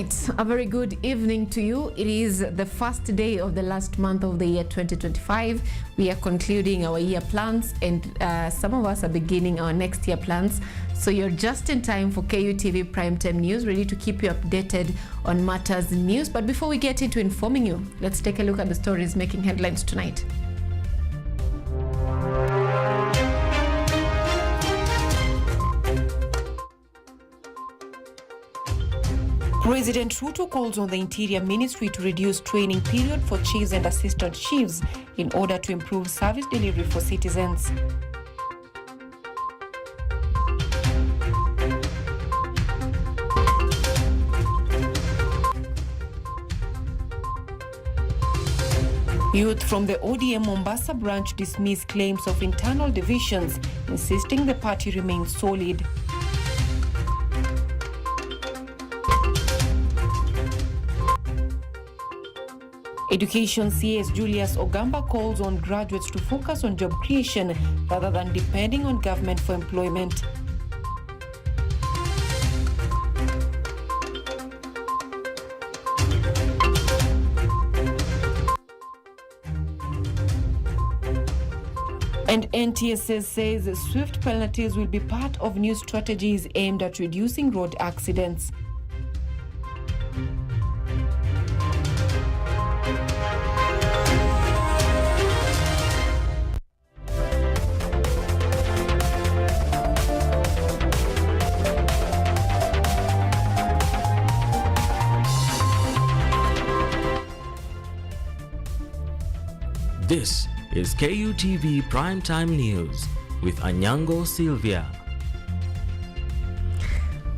right, a very good evening to you. It is the first day of the last month of the year 2025. We are concluding our year plans, and some of us are beginning our next year plans. So you're just in time for KUTV Primetime News, ready to keep you updated on matters news. But before we get into informing you, let's take a look at the stories making headlines tonight. President Ruto calls on the Interior Ministry to reduce training period for chiefs and assistant chiefs in order to improve service delivery for citizens. Youth from the ODM Mombasa branch dismiss claims of internal divisions, insisting the party remains solid. Education CS Julius Ogamba calls on graduates to focus on job creation rather than depending on government for employment. And NTSA says swift penalties will be part of new strategies aimed at reducing road accidents. This is KUTV Primetime News with Anyango, Sylvia.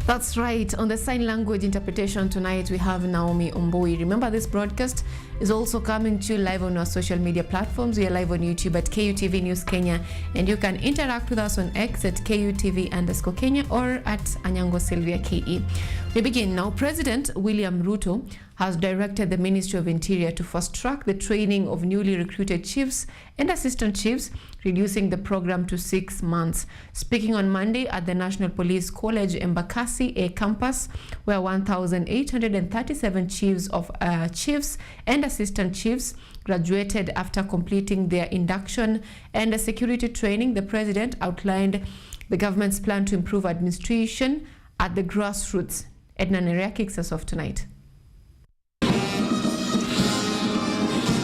That's right. On the sign language interpretation tonight, we have Naomi Omboi. Remember, this broadcast is also coming to you live on our social media platforms. We are live on YouTube at KUTV News Kenya, and you can interact with us on X at KUTV_Kenya or at Anyango Sylvia KE. We begin now. President William Ruto has directed the Ministry of Interior to fast-track the training of newly recruited chiefs and assistant chiefs, reducing the program to 6 months. Speaking on Monday at the National Police College Embakasi A campus, where 1,837 chiefs and assistant chiefs graduated after completing their induction and security training, the president outlined the government's plan to improve administration at the grassroots. Edna Nerea kicks us off tonight.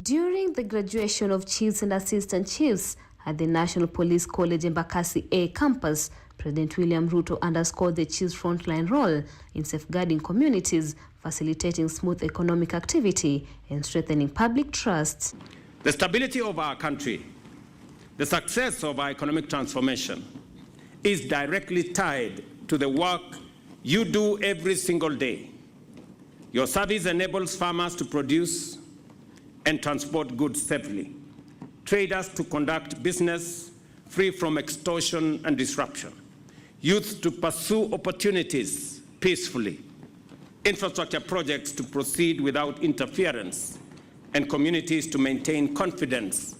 During the graduation of chiefs and assistant chiefs at the National Police College Embakasi A campus, President William Ruto underscored the chiefs' frontline role in safeguarding communities, facilitating smooth economic activity, and strengthening public trust. The stability of our country, the success of our economic transformation is directly tied to the work you do every single day. Your service enables farmers to produce and transport goods safely, traders to conduct business free from extortion and disruption, youth to pursue opportunities peacefully, infrastructure projects to proceed without interference, and communities to maintain confidence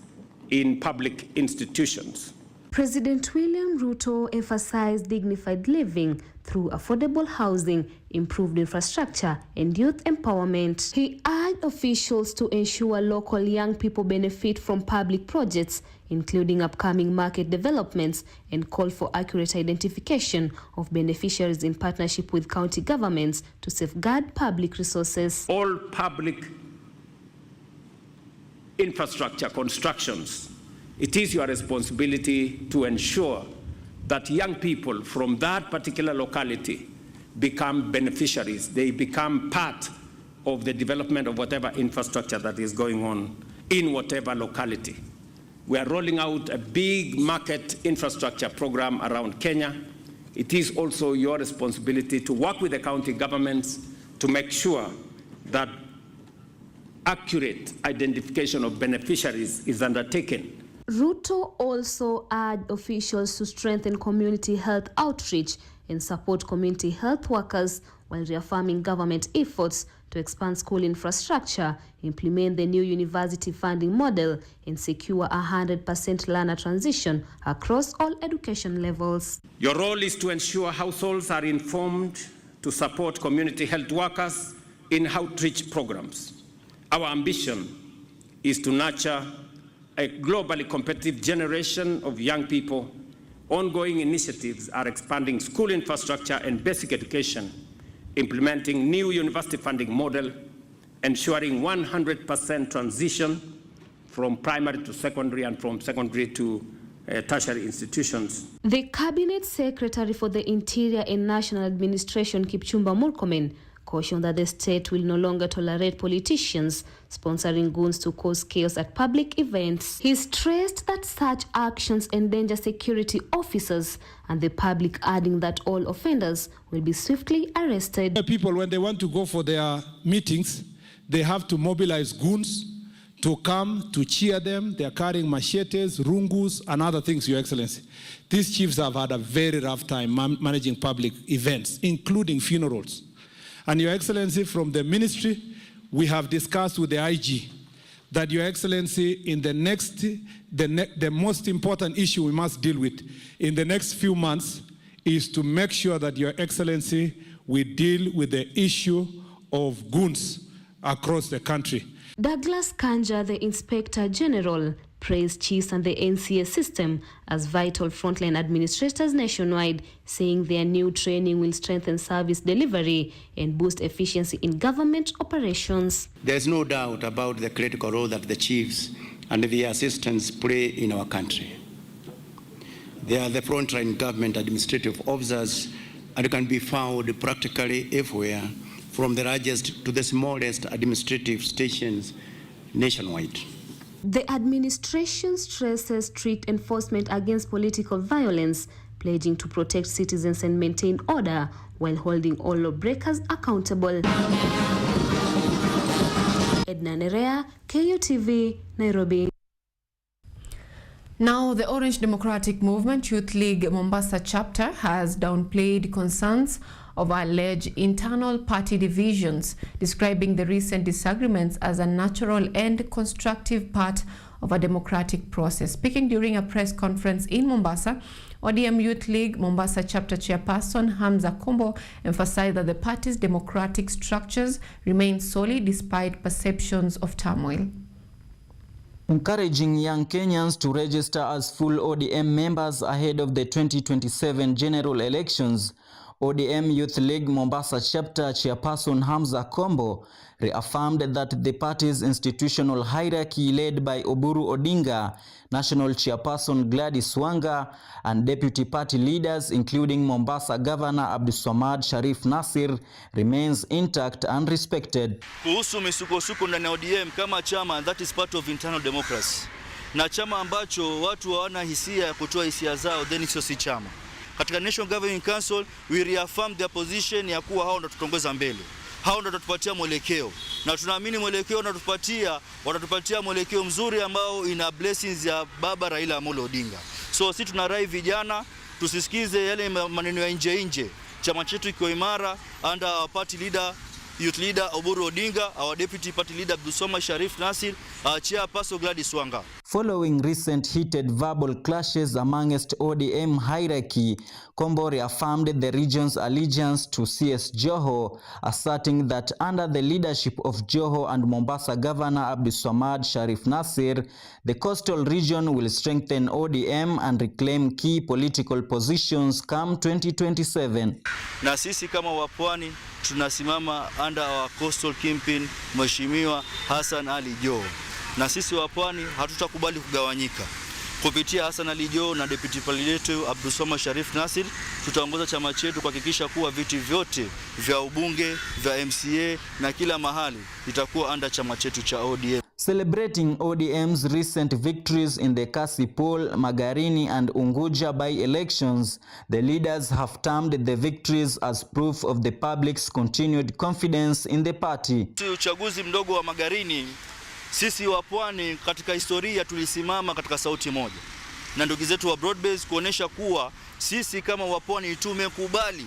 in public institutions. President William Ruto emphasized dignified living through affordable housing, improved infrastructure, and youth empowerment. He urged officials to ensure local young people benefit from public projects, including upcoming market developments, and called for accurate identification of beneficiaries in partnership with county governments to safeguard public resources. All public infrastructure constructions, it is your responsibility to ensure that young people from that particular locality become beneficiaries. They become part of the development of whatever infrastructure that is going on in whatever locality. We are rolling out a big market infrastructure program around Kenya. It is also your responsibility to work with the county governments to make sure that accurate identification of beneficiaries is undertaken. Ruto also urged officials to strengthen community health outreach and support community health workers while reaffirming government efforts to expand school infrastructure, implement the new university funding model, and secure 100% learner transition across all education levels. Your role is to ensure households are informed, to support community health workers, in outreach programs. Our ambition is to nurture a globally competitive generation of young people. Ongoing initiatives are expanding school infrastructure and basic education, implementing new university funding model, ensuring 100% transition from primary to secondary and from secondary to tertiary institutions. The Cabinet Secretary for the Interior and National Administration, Kipchumba Murkomen, cautioned that the state will no longer tolerate politicians sponsoring goons to cause chaos at public events. He stressed that such actions endanger security officers and the public, adding that all offenders will be swiftly arrested. People, when they want to go for their meetings, they have to mobilize goons to come to cheer them. They are carrying machetes, rungus, and other things, Your Excellency. These chiefs have had a very rough time managing public events, including funerals. And Your Excellency, from the ministry, we have discussed with the IG that Your Excellency, in the most important issue we must deal with in the next few months is to make sure that Your Excellency, we deal with the issue of goons across the country. Douglas Kanja, the Inspector General, praised chiefs and the NCA system as vital frontline administrators nationwide, saying their new training will strengthen service delivery and boost efficiency in government operations. There's no doubt about the critical role that the chiefs and their assistants play in our country. They are the frontline government administrative officers and can be found practically everywhere, from the largest to the smallest administrative stations nationwide. The administration stresses strict enforcement against political violence, pledging to protect citizens and maintain order while holding all lawbreakers accountable. Edna Nerea, KUTV, Nairobi. Now, the Orange Democratic Movement Youth League Mombasa chapter has downplayed concerns of alleged internal party divisions, describing the recent disagreements as a natural and constructive part of a democratic process. Speaking during a press conference in Mombasa, ODM Youth League Mombasa chapter chairperson Hamza Kombo emphasized that the party's democratic structures remain solid despite perceptions of turmoil. Encouraging young Kenyans to register as full ODM members ahead of the 2027 general elections, ODM Youth League Mombasa chapter chairperson Hamza Kombo reaffirmed that the party's institutional hierarchy led by Oburu Odinga, national chairperson Gladys Wanga, and deputy party leaders including Mombasa Governor Abdulswamad Sharif Nassir remains intact and respected. Kuhusu misukosuko ndani ya ODM kama chama, that is part of internal democracy. Na chama ambacho watu hawana hisia ya kutoa hisia zao, then sio si chama. Katika National Governing Council, we reaffirm their position ya kuwa hao ndo tutongoza mbele. Hao ndo tutatupatia mwelekeo. Na tunaamini mwelekeo na watatupatia mwelekeo mzuri ambao ina blessings ya baba Raila Amolo Odinga. So sisi tunarai vijana tusisikize yale maneno ya nje. Chama chetu kiko imara under our party leader, youth leader Oburu Odinga, our deputy party leader Abdulswamad Sharif Nassir, our chairperson Gladys Wanga. Following recent heated verbal clashes amongst ODM hierarchy, Kombo reaffirmed the region's allegiance to CS Joho, asserting that under the leadership of Joho and Mombasa Governor Abdulswamad Sharif Nassir, the coastal region will strengthen ODM and reclaim key political positions come 2027. Na sisi kama wapwani tunasimama under our coastal kingpin Mheshimiwa Hassan Ali Joho. Na sisi wapwani hatutakubali kugawanyika. Kupitia Hassan Ali Joho na deputy party Abdulswamad Sharif Nassir, tutaongoza chama chetu kuhakikisha kuwa viti vyote vya ubunge, vya MCA na kila mahali itakuwa under chama chetu cha ODM. Celebrating ODM's recent victories in the Kasipul, Magarini and Unguja by-elections, the leaders have termed the victories as proof of the public's continued confidence in the party. Uchaguzi mdogo wa Magarini, sisi wa pwani katika historia tulisimama katika sauti moja. Na ndugu zetu wa Broadbase kuonesha kuwa sisi kama wa pwani tumekubali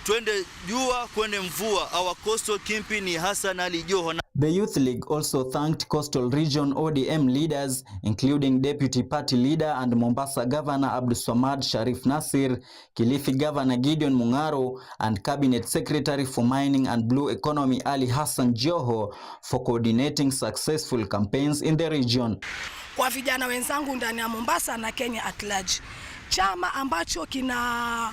twende jua kwende mvua, our coastal kingpin ni Hassan Ali Joho. The Youth League also thanked Coastal Region ODM leaders, including Deputy Party Leader and Mombasa Governor Abdulswamad Sharif Nasir, Kilifi Governor Gideon Mungaro, and Cabinet Secretary for Mining and Blue Economy Ali Hassan Joho for coordinating successful campaigns in the region. Kwa vijana wenzangu ndani ya Mombasa na Kenya at large, chama ambacho kina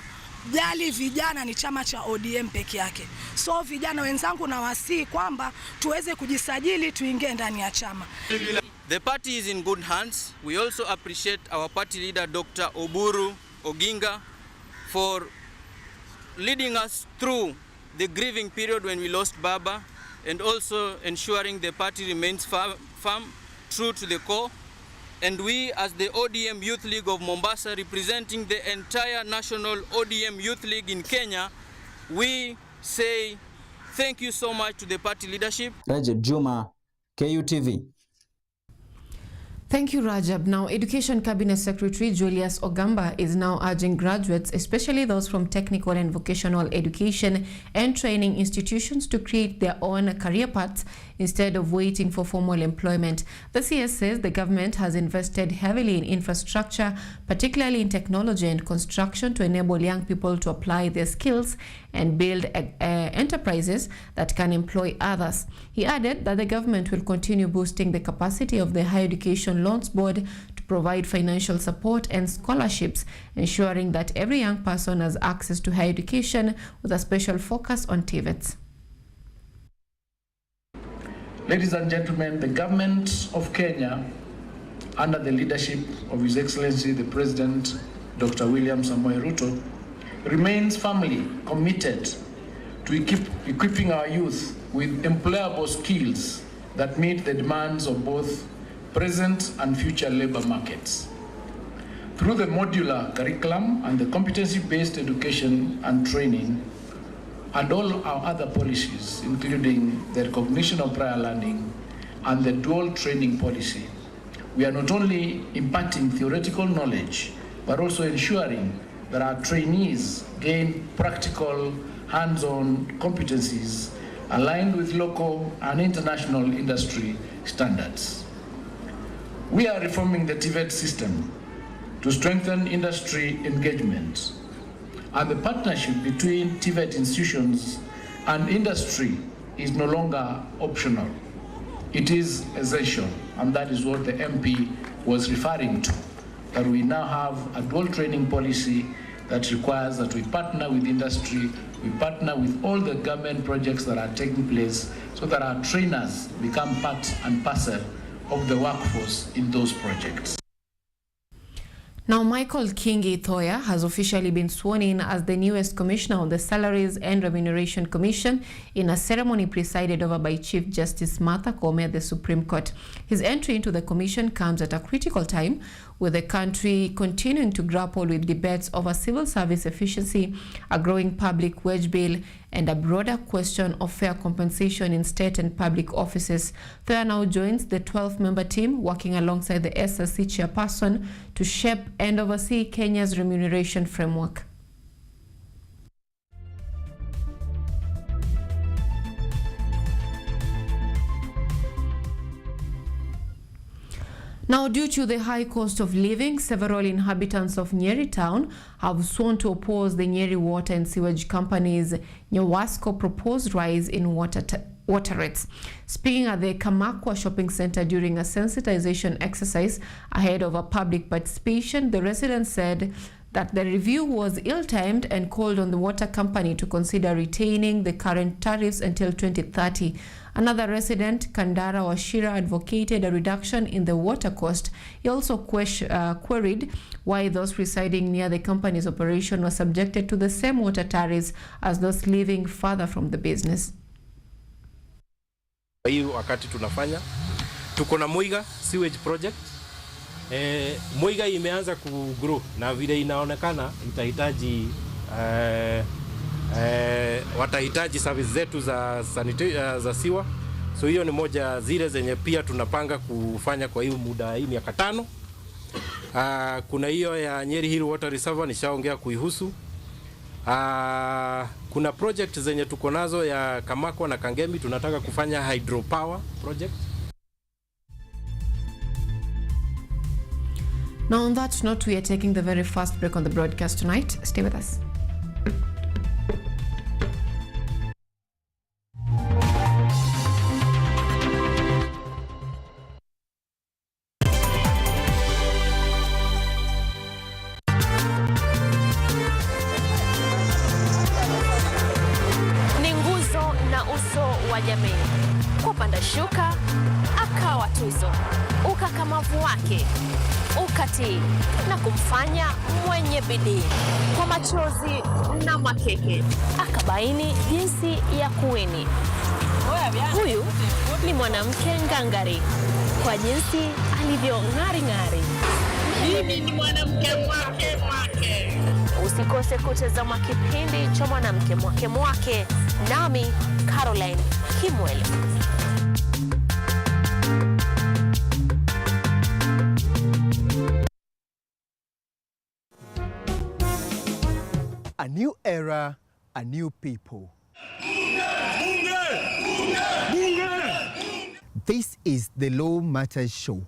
jali vijana ni chama cha ODM peke yake. So vijana wenzangu na wasii kwamba tuweze kujisajili tuingie ndani ya chama. The party is in good hands. We also appreciate our party leader Dr. Oburu Oginga for leading us through the grieving period when we lost Baba, and also ensuring the party remains firm, true to the core. And we, as the ODM Youth League of Mombasa, representing the entire national ODM Youth League in Kenya, we say thank you so much to the party leadership. Rajab Juma, KUTV. Thank you, Rajab. Now, Education Cabinet Secretary Julius Ogamba is now urging graduates, especially those from technical and vocational education and training institutions, to create their own career paths instead of waiting for formal employment. The CS says the government has invested heavily in infrastructure, particularly in technology and construction, to enable young people to apply their skills and build enterprises that can employ others. He added that the government will continue boosting the capacity of the Higher Education Loans Board to provide financial support and scholarships, ensuring that every young person has access to higher education with a special focus on TVETs. Ladies and gentlemen, the government of Kenya, under the leadership of His Excellency the President, Dr. William Samoei Ruto, remains firmly committed to equipping our youth with employable skills that meet the demands of both present and future labor markets. Through the modular curriculum and the competency-based education and training, and all our other policies, including the recognition of prior learning and the dual training policy, we are not only imparting theoretical knowledge, but also ensuring that our trainees gain practical, hands-on competencies aligned with local and international industry standards. We are reforming the TVET system to strengthen industry engagement, and the partnership between TVET institutions and industry is no longer optional. It is essential, and that is what the MP was referring to, that we now have a dual training policy that requires that we partner with industry, we partner with all the government projects that are taking place so that our trainers become part and parcel of the workforce in those projects. Now, Michael Kingi Thoya has officially been sworn in as the newest commissioner of the Salaries and Remuneration Commission in a ceremony presided over by Chief Justice Martha Koome at the Supreme Court. His entry into the commission comes at a critical time, with the country continuing to grapple with debates over civil service efficiency, a growing public wage bill, and a broader question of fair compensation in state and public offices. Thoya now joins the 12-member team working alongside the SSC chairperson to shape and oversee Kenya's remuneration framework. Now, due to the high cost of living, several inhabitants of Nyeri town have sworn to oppose the Nyeri Water and Sewage Company's Nyawasco proposed rise in water rates. Speaking at the Kamakwa Shopping Center during a sensitization exercise ahead of a public participation, the residents said that the review was ill-timed and called on the water company to consider retaining the current tariffs until 2030. Another resident, Kandara Washira, advocated a reduction in the water cost. He also queried why those residing near the company's operation were subjected to the same water tariffs as those living further from the business. Hii wakati tunafanya tuko na Muiga sewage project. Muiga imeanza kugrow na vile inaonekana itahitaji watahitaji service zetu za siwa. So hiyo ni moja zile zenye pia tunapanga kufanya kwa hiyo muda hii miaka 5. Kuna hiyo ya Nyeri Hill Water Reservoir nishaongea kuihusu. Kuna project zenye tuko nazo ya Kamakwa na Kangemi, tunataka kufanya hydropower project. Now on that note, we are taking the very first break on the broadcast tonight. Stay with us. Ni nguzo na uso wa jamii. Kupanda shuka akawa tuzo, ukakamavu wake ukatii na kumfanya mwenye bidii. Kwa machozi na makeke akabaini jinsi ya kuwini. Huyu ni mwanamke ngangari kwa jinsi alivyo ng'ari. Mimi ni mwanamke mwake. Usikose kutazama kipindi cha mwanamke mwake nami Caroline Kimwele. A new era, a new people. This is the Law Matters Show.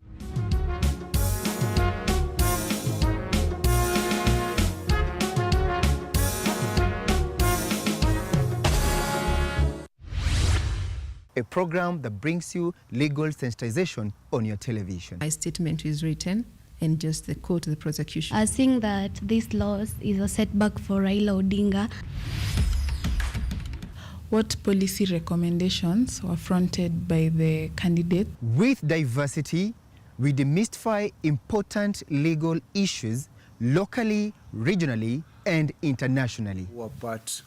A program that brings you legal sensitization on your television. My statement is written and just the quote to the prosecution. I think that this loss is a setback for Raila Odinga. What policy recommendations were fronted by the candidate? With diversity, we demystify important legal issues locally, regionally, and internationally. What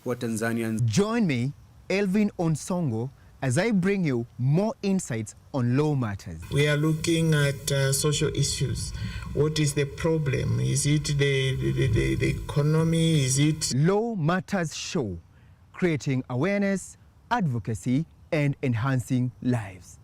Tanzanians. Join me, Elvin Onsongo, as I bring you more insights on law matters. We are looking at social issues. What is the problem? Is it the economy? Is it... Law Matters Show, creating awareness, advocacy, and enhancing lives.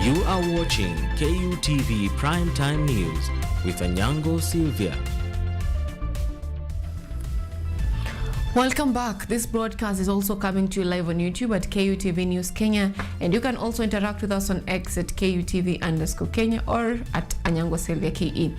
You are watching KUTV Primetime News with Anyango Sylvia. Welcome back. This broadcast is also coming to you live on YouTube at KUTV News Kenya, and you can also interact with us on X at KUTV_Kenya or at Anyango Sylvia KE.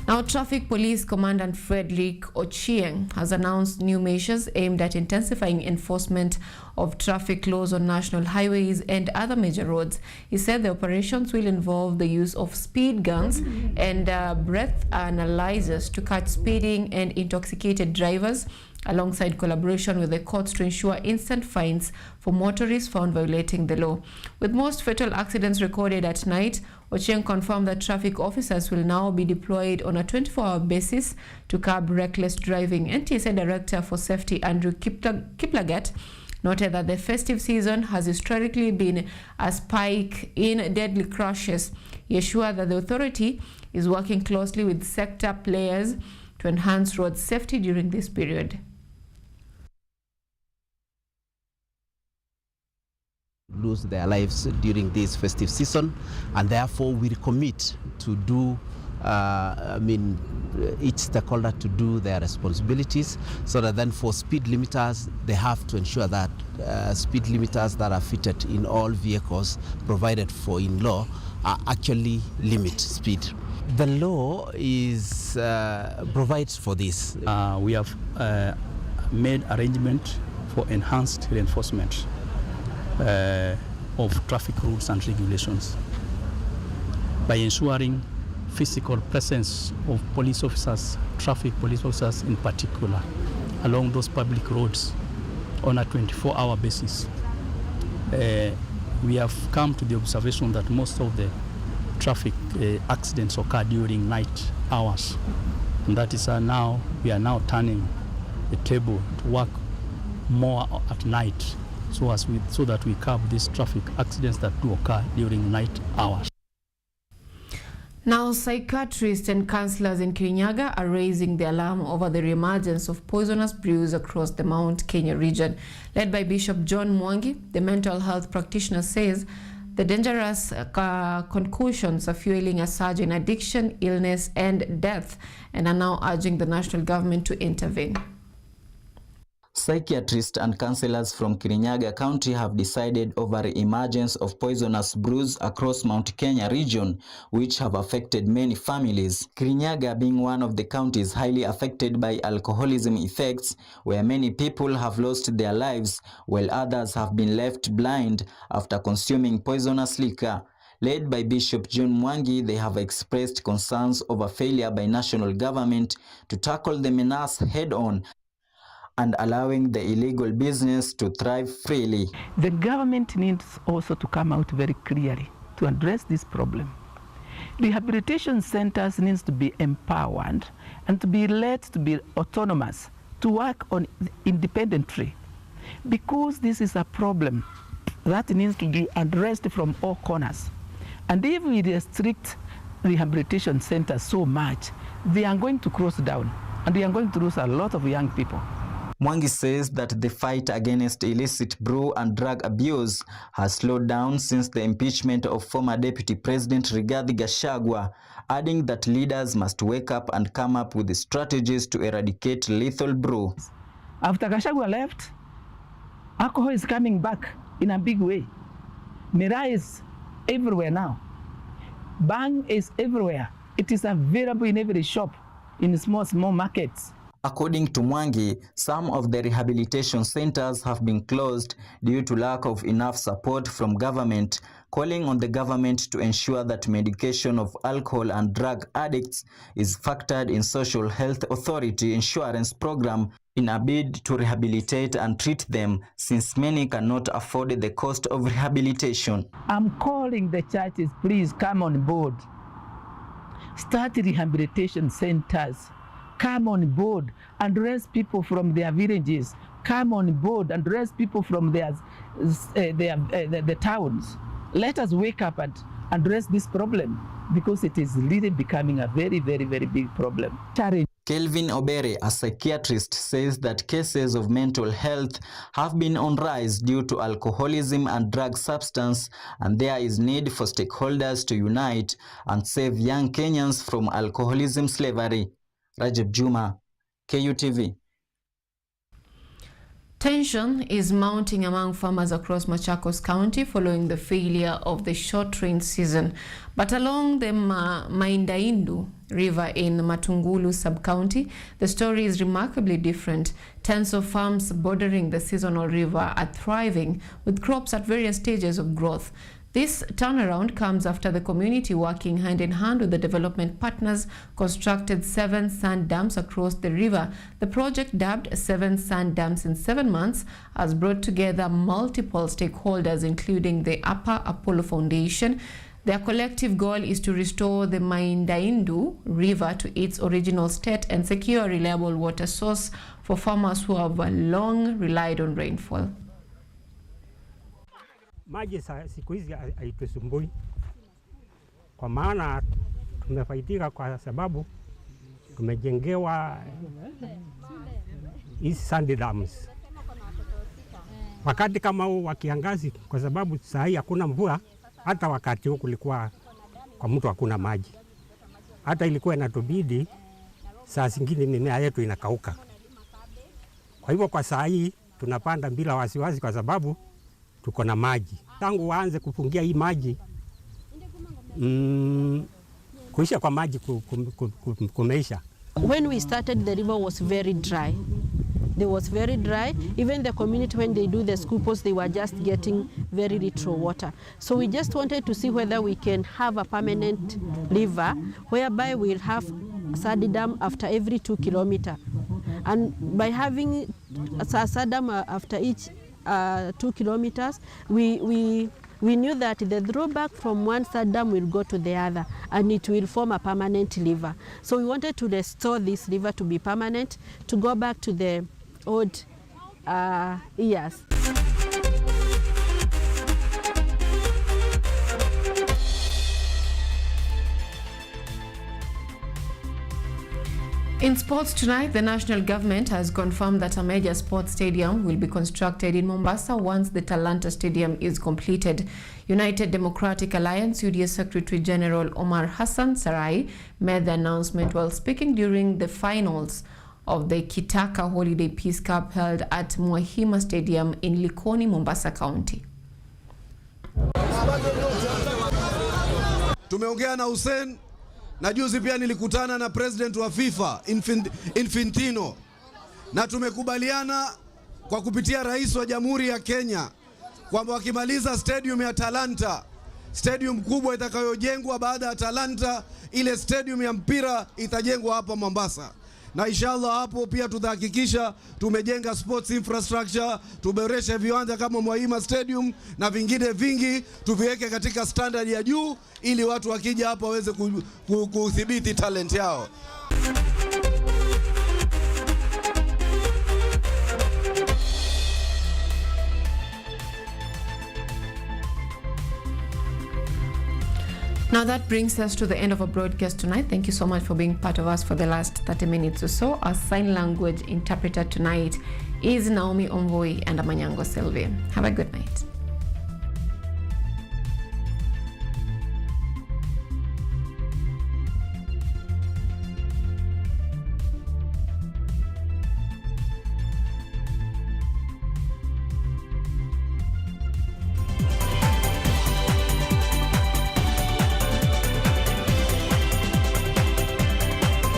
Now, Traffic Police Commandant Frederick Ochieng has announced new measures aimed at intensifying enforcement of traffic laws on national highways and other major roads. He said the operations will involve the use of speed guns and breath analyzers to catch speeding and intoxicated drivers, alongside collaboration with the courts to ensure instant fines for motorists found violating the law. With most fatal accidents recorded at night, Ochieng confirmed that traffic officers will now be deployed on a 24-hour basis to curb reckless driving. NTSA Director for Safety Andrew Kiplagat noted that the festive season has historically been a spike in deadly crashes. He assured that the authority is working closely with sector players to enhance road safety during this period. Lose their lives during this festive season, and therefore we commit to do each stakeholder to do their responsibilities, so that then for speed limiters they have to ensure that speed limiters that are fitted in all vehicles provided for in law actually limit speed. The law is provides for this. We have made arrangement for enhanced reinforcement of traffic rules and regulations by ensuring physical presence of police officers, traffic police officers in particular, along those public roads on a 24-hour basis. We have come to the observation that most of the traffic accidents occur during night hours, and that is we are now turning the table to work more at night so that we curb these traffic accidents that do occur during night hours. Now, psychiatrists and counsellors in Kirinyaga are raising the alarm over the reemergence of poisonous brews across the Mount Kenya region. Led by Bishop John Mwangi, the mental health practitioner says the dangerous concussions are fueling a surge in addiction, illness and death, and are now urging the national government to intervene. Psychiatrists and counsellors from Kirinyaga County have decided over the emergence of poisonous brews across Mount Kenya region, which have affected many families. Kirinyaga being one of the counties highly affected by alcoholism effects, where many people have lost their lives, while others have been left blind after consuming poisonous liquor. Led by Bishop John Mwangi, they have expressed concerns over failure by national government to tackle the menace head-on and allowing the illegal business to thrive freely. The government needs also to come out very clearly to address this problem. Rehabilitation centers needs to be empowered and to be led to be autonomous, to work on independently, because this is a problem that needs to be addressed from all corners. And if we restrict rehabilitation centers so much, they are going to close down and we are going to lose a lot of young people. Mwangi says that the fight against illicit brew and drug abuse has slowed down since the impeachment of former Deputy President Rigathi Gachagua, adding that leaders must wake up and come up with strategies to eradicate lethal brew. After Gachagua left, alcohol is coming back in a big way. Miraa is everywhere now. Bang is everywhere. It is available in every shop, in small markets. According to Mwangi, some of the rehabilitation centers have been closed due to lack of enough support from government, calling on the government to ensure that medication of alcohol and drug addicts is factored in Social Health Authority insurance program in a bid to rehabilitate and treat them, since many cannot afford the cost of rehabilitation. I'm calling the churches, please come on board. Start rehabilitation centers. Come on board and raise people from their villages. Come on board and raise people from the towns. Let us wake up and address this problem, because it is really becoming a very, very, very big problem. Kelvin Obere, a psychiatrist, says that cases of mental health have been on rise due to alcoholism and drug substance, and there is need for stakeholders to unite and save young Kenyans from alcoholism slavery. Rajab Juma, KUTV. Tension is mounting among farmers across Machakos County following the failure of the short rain season. But along the Maindaindu River in Matungulu sub-county, the story is remarkably different. Tens of farms bordering the seasonal river are thriving, with crops at various stages of growth. This turnaround comes after the community, working hand in hand with the development partners, constructed 7 sand dams across the river. The project, dubbed 7 Sand Dams in 7 months, has brought together multiple stakeholders, including the Upper Apollo Foundation. Their collective goal is to restore the Maindaindu River to its original state and secure a reliable water source for farmers who have long relied on rainfall. Maji siku hizi haitusumbui, kwa maana tumefaidika kwa sababu tumejengewa hizi sand dams. Wakati kama huu wa kiangazi, kwa sababu saa hii hakuna mvua, hata wakati huu kulikuwa kwa mtu hakuna maji, hata ilikuwa inatubidi saa zingine mimea yetu inakauka. Kwa hivyo kwa saa hii tunapanda bila wasiwasi, kwa sababu tuko na maji. Tangu waanze kufungia hii maji, kuisha kwa maji kumeisha. When we started, the river was very dry. It was very dry. Even the community, when they do the scoopers, they were just getting very little water. So we just wanted to see whether we can have a permanent river whereby we'll have a sand dam after every 2 kilometers. And by having a sand dam after each 2 kilometers, we knew that the drawback from one sand dam will go to the other, and it will form a permanent river. So we wanted to restore this river to be permanent, to go back to the old years. In sports tonight, the national government has confirmed that a major sports stadium will be constructed in Mombasa once the Talanta Stadium is completed. United Democratic Alliance UDA Secretary General Omar Hassan Sarai made the announcement while speaking during the finals of the Kitaka Holiday Peace Cup held at Mwahima Stadium in Likoni, Mombasa County. Tumeongea na Hussein na juzi pia nilikutana na president wa FIFA Infantino, na tumekubaliana kwa kupitia rais wa Jamhuri ya Kenya kwamba wakimaliza stadium ya Talanta, stadium kubwa itakayojengwa baada ya Talanta, ile stadium ya mpira itajengwa hapa Mombasa. Na inshallah hapo pia tutahakikisha tumejenga sports infrastructure, tuboreshe viwanja kama Mwahima Stadium na vingine vingi tuviweke katika standard ya juu ili watu wakija hapa waweze kudhibiti talent yao. Now that brings us to the end of our broadcast tonight. Thank you so much for being part of us for the last 30 minutes or so. Our sign language interpreter tonight is Naomi Omboi and Anyango Sylvia. Have a good night.